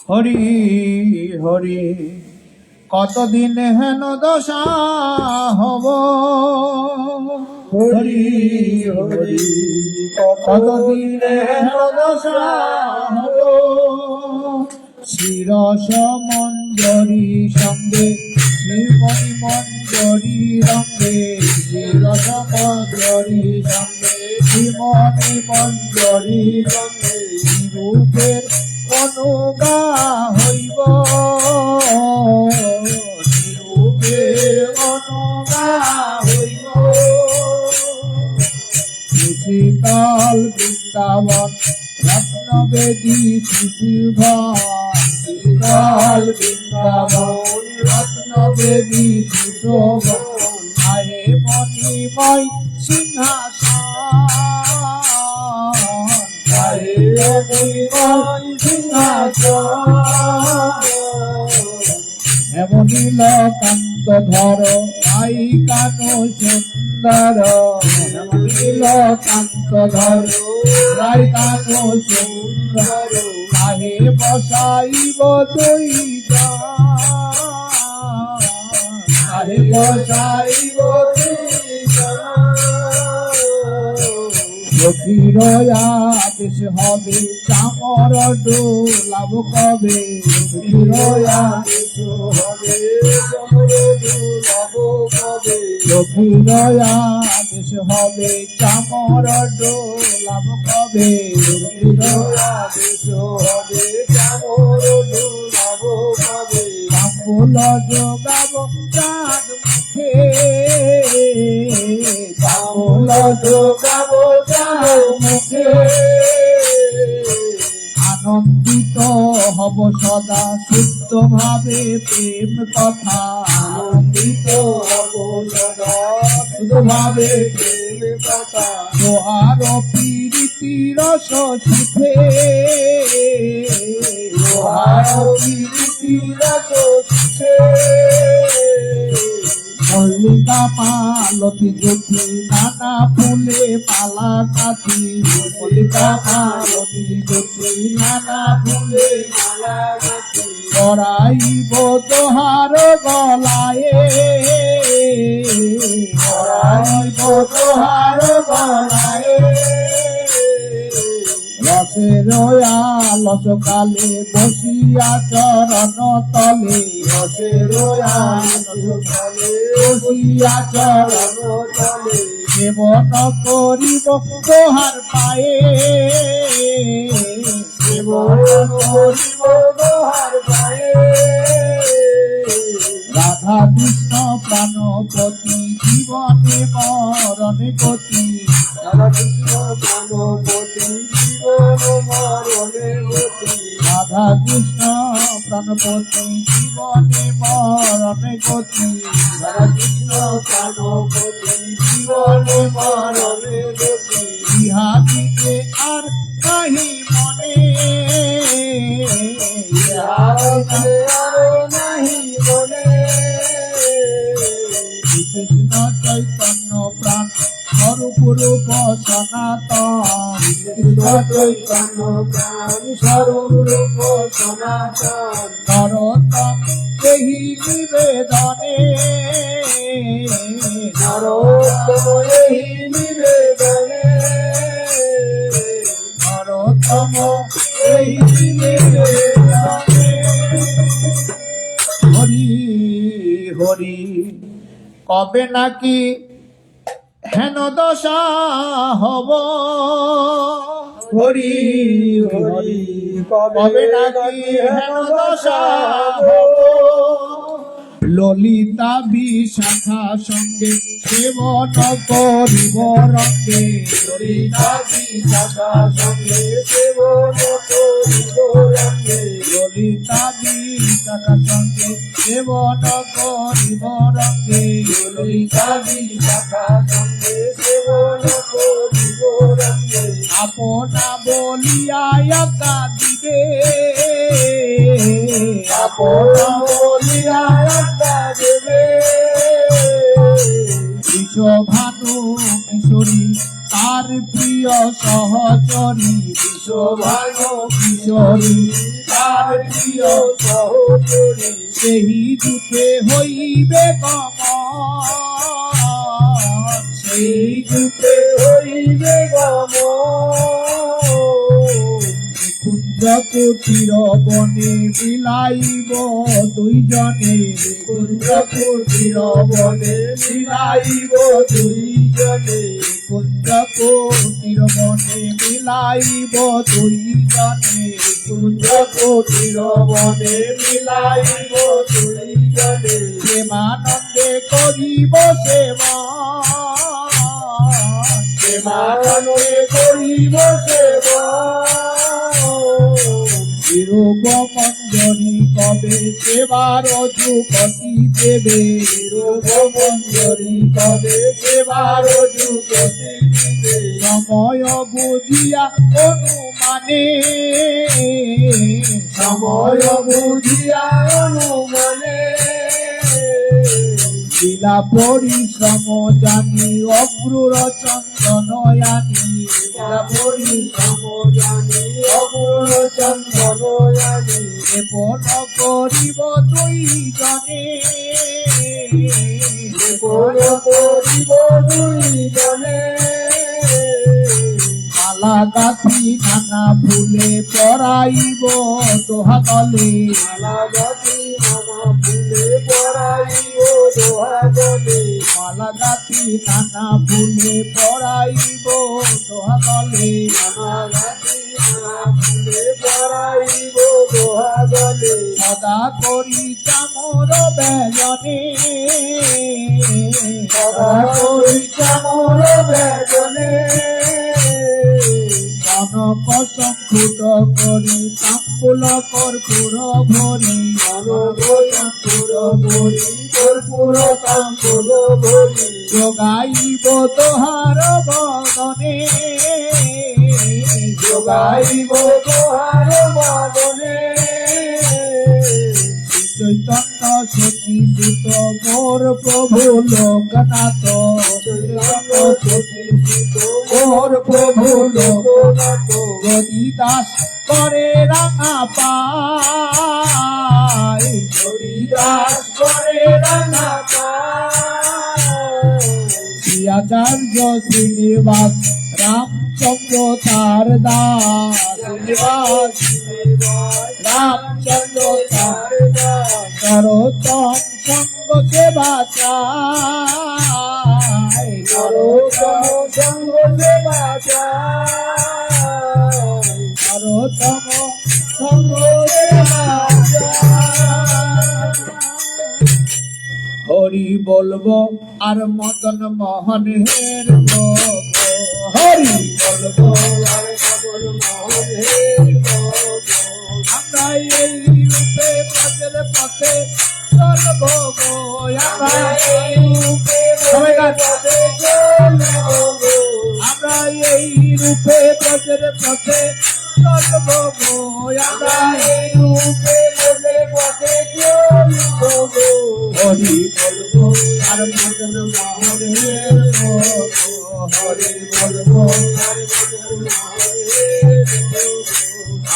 হরি হরি কতদিন হেন দশা হব, হরি হরি কতদিন হেন দশা হব। শিরস মঞ্জরি সঙ্গে শ্রীমণি মঞ্জরি রঙ্গে, শিরস মঞ্জরি সঙ্গে শ্রীমণি মঞ্জরি রঙ্গে, রূপের অনুগা হইব, রূপে অনুগা হইব। শীতল বৃন্দাবন রত্নবেদী শিশুভন, শীতল বৃন্দাবন রত্নবেদী শিশুভন। আহে মণিময় সিংহাসন, আহে মণিময় সিংহাসন। এমন নীলকান্ত ধর রাই কানো সুন্দর, এমন নীলকান্ত ধর রাই কানো সুন্দর। কাহে বসাইব তুই কাহে বসাইব তুই লক্ষ্মীর আদেশ হবে চামর ডোলাব কবে, লক্ষ্মীর আদেশ হবে চামর ডোলাব কবে, লক্ষ্মীর আদেশ হবে চামর ডোলাব কবে, লক্ষ্মীর আদেশ হবে চামর ডোলাব কবে। তাম্বুল যোগাব চাঁদ মুখে, তাম্বুল যোগাব চাঁদ মুখে। আনন্দিত হব সদা শুদ্ধ ভাবে প্রেম কথা, আনন্দিত হব সদা শুদ্ধ ভাবে প্রেম কথা। তোহার প্রীতি রস সুখে, তোহার প্রীতি রস সুখে। মল্লিকা মালতী জ্যোতি নানা ফুলে মালা কাঠি, মল্লিকা মালতী জ্যোতি নানা ফুলে মালা কাঠি। পরাইব তোহার গলায়, পরাইব তোহার গলায়। রসের আলস কালে বসিয়া চরণ তলে, রসের আলস কালে বসিয়া চরণ তলে। সেবন করিব তোহার পায়ে, সেবন করিব তোহার পায়ে। রাধা কৃষ্ণ প্রাণপতি জীবনে মরণে গতি, রাধা কৃষ্ণ প্রাণপতি জীবন মরণে গতি। রাধা কৃষ্ণ প্রাণপতি জীবনে মরণে গতি, রাধা কৃষ্ণ প্রাণপতি জীবনে মরণে গতি। ইহাদিকে আর নাহি মনে, ইহাদিকে আর নাহি মনে। কৃষ্ণ চৈতন্য প্রাণ স্বরূপ রূপ সনাতন, কৃষ্ণ চৈতন্য প্রাণ স্বরূপ রূপ সনাতন। নরোত্তম দেহি নিবেদনে, নরোত্তম দেহি নিবেদনে, নরোত্তম দেহি নিবেদনে। হরি হরি কবে নাকি হেন দশা হব, হরি হরি কবে নাকি হেন দশা হব। ললিতা বিশাখা সঙ্গে সেবন করিব রঙ্গে ললিতা বিশাখা সঙ্গে সেবন করিব রঙ্গে ললিতা বিশাখা সঙ্গে সেবন করিব রঙ্গে ললিতা বিশাখা সঙ্গে সেবন করিব রঙ্গে আপনা বলিয়া আজ্ঞা দিবে আপনা বলিয়া আজ্ঞা দেবে বিশ্বভানু কিশোরী তার প্রিয় সহচরী শোভানো কিশোরী তার প্রিয় সহচরী সেই দুঃখে হইবে গমন সেই যুগে হইবে গমন কুঞ্জ কুটির বনে বিলাইব দুইজনে কুঞ্জ কুটির বনে মিলাইব দুইজনে কুঞ্জ কুটির বনে বিলাইব দুইজনে কুঞ্জ কুটির বনে মিলাইব দুইজনে প্রেমানন্দে করিব সেবন প্রেমানন্দে করিব সেবন বিরূপ মঞ্জরি কবে সেবার যুগতি দেবে রূপমঞ্জরি কবে সেবার যুগতি দিবে সময় বুঝিয়া অনুমানে সময় বুঝিয়া অনুমানে শিলা পরিশ্রম জানি অক্রুর চন্দনয়ানি পরিশ্রম জানি অপূর্ণ চন্দনয়ানি এপন করিব দুইজনে কোন করিব দুইজনে মালা গাছি নানা ফুলে পরাইব দোহাতলে মালাগতি নানা ফুলে পরাইব দোহাগলে মালা গাছি নানা ফুলে পরাইব দোহাতলে মালাগতি নানা ফুলে পরাইব দোহাগলে সদা করি চামর বেজনে সদা করি চামর বেজনে কনক সংকুট করি তাম্বুল কর্পূর ভরি অনবচন্দ্র ভরি কর্পূর কাম্পুর ভরি যোগাইব তোহার বদনে যোগাইব তোহার বদনে চৈতন্য সখী সুত মোর প্রভু লোকনাথ চৈতন্য সচিত মোর প্রভু লোকনাথ যদি দাস করে রাঙা পাই হরিদাস করে রাঙা পায় আচার্য শ্রীনিবাস রামচন্দ্র তার দাস শ্রীনিবাস রামচন্দ্র তার সরোত্তম সঙ্গ সেবা চাই সরোত্তম সঙ্গ সেবা চায় সরোত্তম সঙ্গ সেবা হরি বলবো আর মদন মোহনের হরি বলবো আর মদন মোহনের আমরা এই রূপে পথের পথে চলবো গো আমরা এই রূপে সবাই গান। আমরা এই রূপে পথের পথে চলবো গো আমরা এই রূপে পথে পথে চলবো গো হরি বলবো আর মদন মোহনের হরি বলবো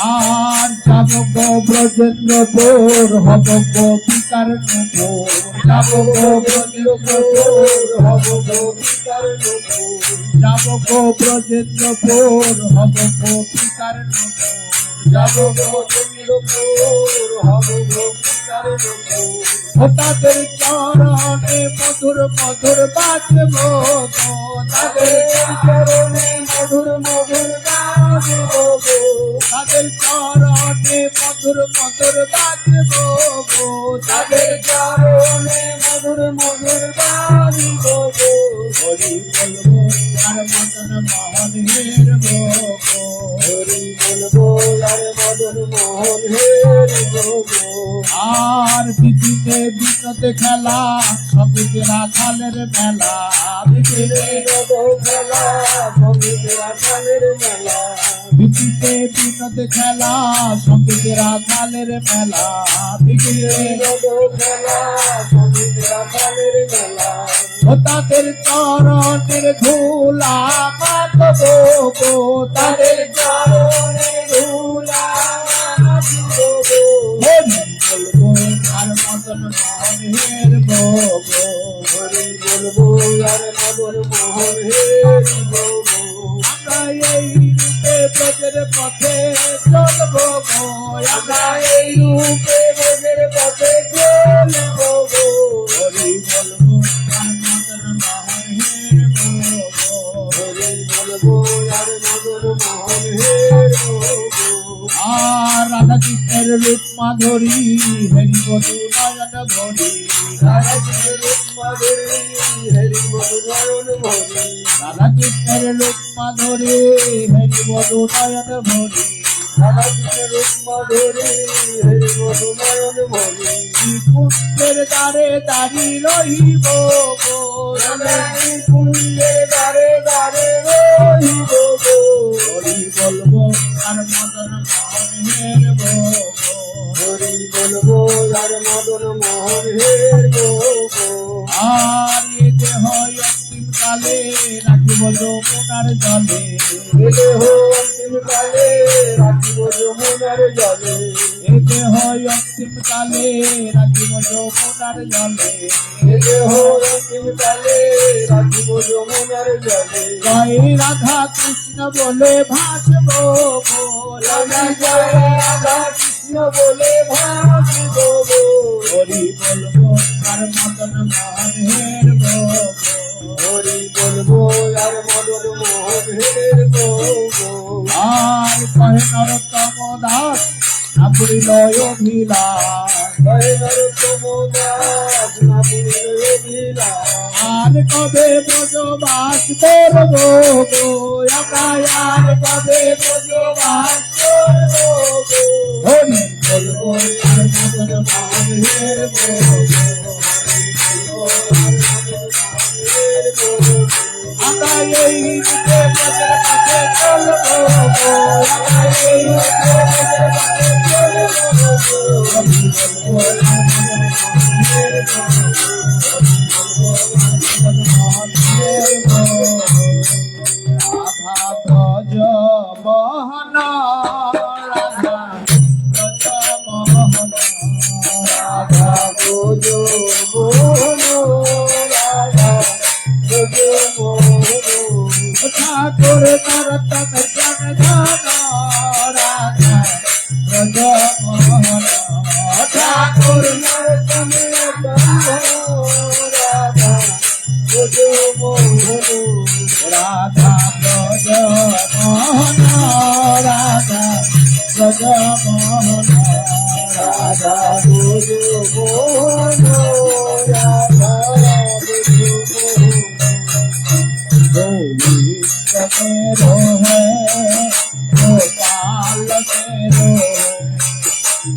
আর যাব গো ব্রজেন্দ্রপুর হব গো পিতার নপুর যাব গো ব্রজেন্দ্রপুর হব গো পিতার নপুর যাব গো ব্রজেন্দ্রপুর হব গো পিতার নপুর যাব গো চন্দ্রপুর হব গো পিতার নপুর ও তাদের চরণে মধুর মধুর বাজবো গো তাদের তাদের চরণে মধুর মধুর গান বাজিব গো তাদের চরণে মধুর মধুর বাজব গো তাদের চরণে মধুর মধুর বাজিব গো হরি বলবো আর মদন মোহন হেরব গো হরি বলবো আর মদন মোহন হেরিব গো আর পৃথিবীতে বিনোদে খেলা সঙ্গীতে রাখালের মেলা পৃথিবীতে খেলা সঙ্গীতের আসামের মেলা পৃথিবীতে বিনোদে খেলা সঙ্গীতে রাখালের মেলা পৃথিবীতে খেলা সঙ্গীতের আসামের মেলা ও তাদের চরণের ধুলা মাতবো গো তাদের তাদের চরণে ধুলা মাজিব গো হরি বলবো আর মদন মোহন হেরব গো হরি বলবো আর মদন মোহন হেরিব গো আমরা এই রূপে ব্রজের পথে চলবো গো আমরা এই রূপে ব্রজের পথে চলব গো হরি বলবো আর মদন মোহন হেরব গো হরি বলবো আর মদন মোহন হেরিব গো আর রাধা কৃষ্ণের রূপ মাধুরী হরি বধু নয়ন ভরি রাধা কৃষ্ণের রূপ মাধুরী হরি বধু নয়ন ভরি রাধা কৃষ্ণের রূপ মাধুরী হরি বধু নয়ন ভরি রাধা কৃষ্ণের রূপ মাধুরী হরি বধু নয়ন ভরি কুঞ্জের দ্বারে দাঁড়িয়ে রহিব গো রাধাই কুঞ্জে দ্বারে দ্বারে রহিব গো হরি বলবো আর মদন মোহন হেরব গো হরি বলবো আর মদন মোহন হেরিব গো আর এ দেহ অন্তিম কালে রাখিব যমুনার জলে এলে হো অন্তিম কালে রাখিব যমুনার জলে এ দেহ অন্তিম কালে রাখিব যমুনার জলে এলে হো অন্তিম কালে রাখিব যমুনার জলে জয় রাধা কৃষ্ণ বলে ভাসব গো রাধা জয় রাধা কৃষ্ণ বলে ভাসিব গো হরি বলবো আর মদন মোহন হেরব গো হরি বলবো আর মদন মোহন হেরিব গো আর কহে নরোত্তম দাস না পুরিল অভিলাষ জয় নরোত্তম দাস না পুরিল অভিলাষ আর কবে ব্রজবাস করব গো আমরা আর কবে ব্রজবাস করব গো হরি বলবো আর মদন মোহন হেরব গো আমরা এই রূপে ব্রজের পথে চলবো গো আমরা এই রূপে ব্রজের পথে চলবো গো হরি বলবো আর মদন মোহন হেরব গো রাধা ব্রজ মোহন রাধা ব্রজ মোহন রাধা বোঝো মোহন রাধা বোঝো মোহন ঠাকুর নরতম জন ধন রাধা ব্রজ মোহন ঠাকুর নরতম রাধা বোঝো মোহন রাধা ব্রজ মোহন রাধা ব্রজ মোহন রাধা বোঝো মোহন রাধা বোঝো মোহন गोविंद मेरो है गोपाल मेरो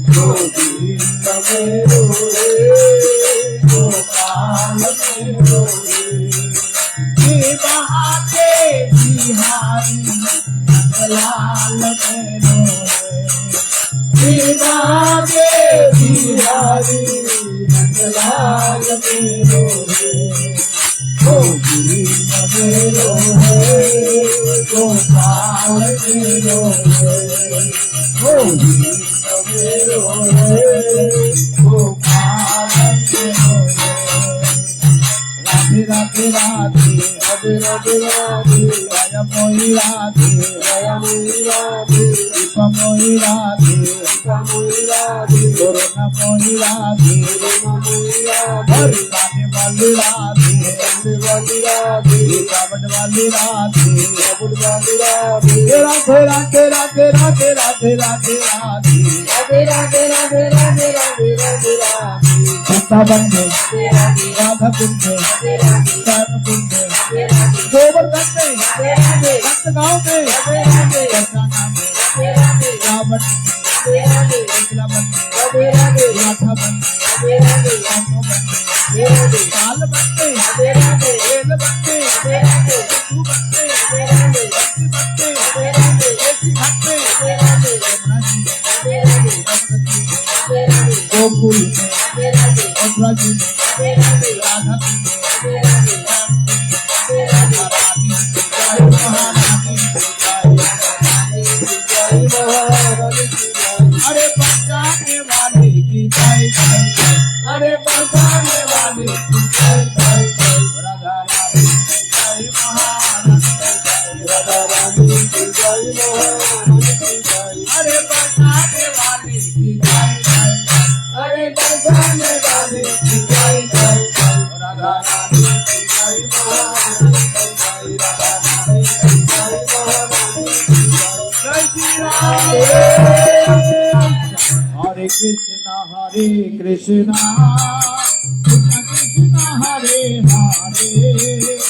गोविंद मेरो रे गोपाल मेरो रे के बिहारी लाल मेरो के बिहारी नंदलाल मेरो रे गोविंद मेरो है गोपाल मेरो है गोविंद मेरो है गोपाल मेरो है राधे राधे राधे राधे राधे राधे जय मोहि राधे जय मोहि राधे दीप मोहि राधे सीता मोहि राधे करुणा मोहि राधे करुणा मोहि राधे हरि राधे वाली राधे राधे वाली राधे रावण वाली राधे रावण वाली राधे राधे राधे राधे राधे राधे राधे राधे राधे राधे राधे राधे राधे राधे राधे वृंदावन में राधे राधे राधा कुंड में राधे राधे श्याम कुंड में राधे राधे गोवर्धन में राधे राधे भक्तगांव में राधे राधे बरसाना में राधे राधे रावण में राधे राधे वृंदावन में राधे राधे राधावन में राधे राधे रामोवन में राधे राधे काल बन में राधे राधे वेल बन में राधे राधे तू बन में राधे राधे भक्ति बन में राधे राधे ऐसी भक्त में राधे राधे यमुना जी में राधे राधे यमुना जी में राधे राधे गोकुल में राधे राधे मथुरा जी में राधे राधे राधा जी में राधे राधे श्याम जी में राधे राधे रानी की जय महारानी की जय जय महारानी की जय अरे बचाने वाले की जय जय जय अरे बचाने वाले की जय जय जय राधा रानी की जय महारानी की जय राधा रानी की जय महारानी की जय अरे बचाने वाले की जय जय जय अरे बचाने वाले की जय जय जय राधा रानी की जय महारानी की जय राधा रानी की जय महारानी की जय जय श्री राम हरे कृष्णा कृष्ण कृष्ण हरे हरे